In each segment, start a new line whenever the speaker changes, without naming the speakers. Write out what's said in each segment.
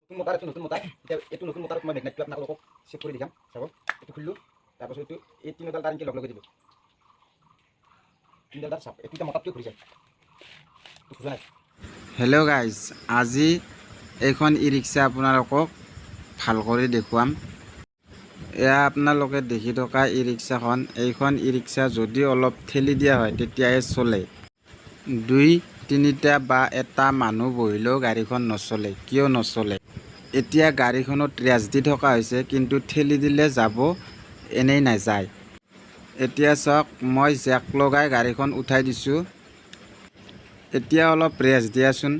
নতুন মতাৰ এতিয়া এইটো নতুন মতাৰত মই মেগনেটটো আপোনালোকক চেক কৰি দেখাম চাব এইটো খুলিলোঁ তাৰপাছত এইটো এই তিনিডাল তাৰ এনেকৈ লগ লগাই দিলোঁ তিনিডাল তাৰ চাপ এইটো এতিয়া মতাতকৈ ঘূৰি যায় ঘূৰা নাই।
হেল্ল' গাইজ, আজি এইখন ই ৰিক্সা আপোনালোকক ভাল কৰি দেখুৱাম। এয়া আপোনালোকে দেখি থকা ই ৰিক্সাখন, এইখন ই ৰিক্সা যদি অলপ ঠেলি দিয়া হয় তেতিয়াহে চলে। 2-3টা বা এটা মানুহ বহিলেও গাড়ীখন নচলে। কিয় নচলে? এতিয়া গাড়ীখনত ৰেচ দি থকা হৈছে, কিন্তু ঠেলি দিলে যাব, এনেই নাযায়। এতিয়া চাওক, মই জেক লগাই গাড়ীখন উঠাই দিছোঁ। এতিয়া অলপ ৰেচ দিয়াচোন।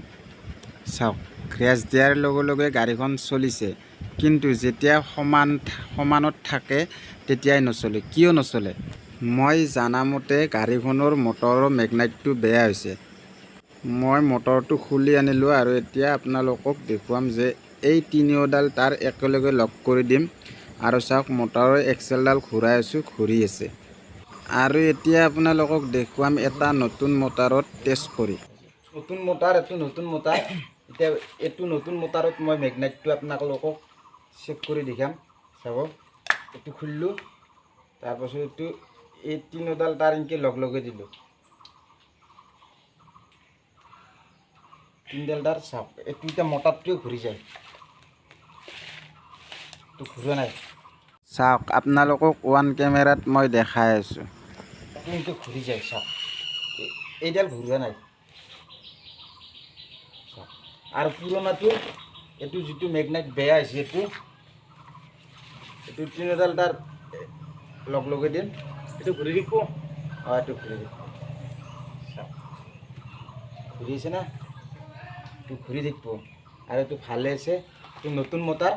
চাওক, ৰেচ দিয়াৰ লগে লগে গাড়ীখন চলিছে, কিন্তু যেতিয়া সমানত থাকে তেতিয়াই নচলে। কিয় নচলে? মই জানামতে গাড়ীখনৰ মটৰৰ মেগনেটটো বেয়া হৈছে। মই মটৰটো খুলি আনিলোঁ আৰু এতিয়া আপোনালোকক দেখুৱাম যে এই তিনিওডাল তাৰ একেলগে লগ কৰি দিম আৰু চাওক, মটৰৰ এক্সেলডাল ঘূৰাই আছোঁ, ঘূৰি আছে। আৰু এতিয়া আপোনালোকক দেখুৱাম এটা নতুন মটৰত টেষ্ট কৰি।
নতুন মটাৰ, এইটো নতুন মটাৰ। এতিয়া এইটো নতুন মটাৰত মই মেগনেটটো আপোনালোকক চেক কৰি দেখাম চাব। এইটো খুলিলোঁ তাৰপাছত এইটো এই তিনিওডাল তাৰ এনেকৈ লগ লগাই দিলোঁ তিনিডাল তাৰ চাওক এইটো এতিয়া মটাৰটোৱে ঘূৰি যায়, এইটো ঘূৰা নাই।
চাওক, আপোনালোকক ওৱান কেমেৰাত মই দেখাই আছোঁ।
এইটো এনেকৈ ঘূৰি যায় চাওক, এইডাল ঘূৰা নাই চাওক। আৰু পুৰণাটো এইটো যিটো মেগনেট বেয়া হৈছে এইটো তিনিডাল তাৰ লগ লগাই দিম, এইটো ঘূৰি দিব। এইটো ঘূৰি দিব চাওক, ঘূৰি আছে না, এইটো ঘূৰি থাকিব। আৰু এইটো ভালে আছে, এইটো নতুন মটাৰ,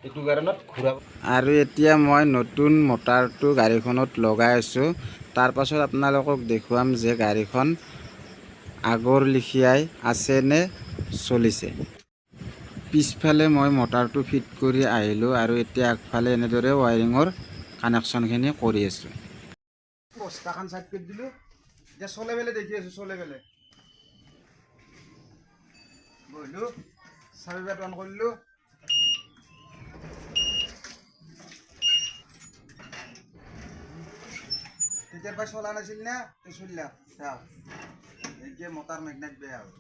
এইটো কাৰণত ঘূৰাব।
আৰু এতিয়া মই নতুন মটাৰটো গাড়ীখনত লগাই আছোঁ। তাৰ পাছত আপোনালোকক দেখুৱাম যে গাড়ীখন আগৰ লেখীয়াই আছে নে চলিছে। পিছফালে মই মটাৰটো ফিট কৰি আহিলোঁ আৰু এতিয়া আগফালে এনেদৰে ৱাইৰিঙৰ কানেকশ্যনখিনি কৰি আছোঁ।
বস্তাখন চাইড কৰি দিলোঁ, এতিয়া চলে পেলাই দেখি আছোঁ। চলে পেলাই বহিলোঁ, চাবি পাত অন কৰিলোঁ। তেতিয়াৰ পৰা চলা নাছিল না, চলিলা চাওক, এতিয়া মটাৰ মেগনেট বেয়া হ'ল।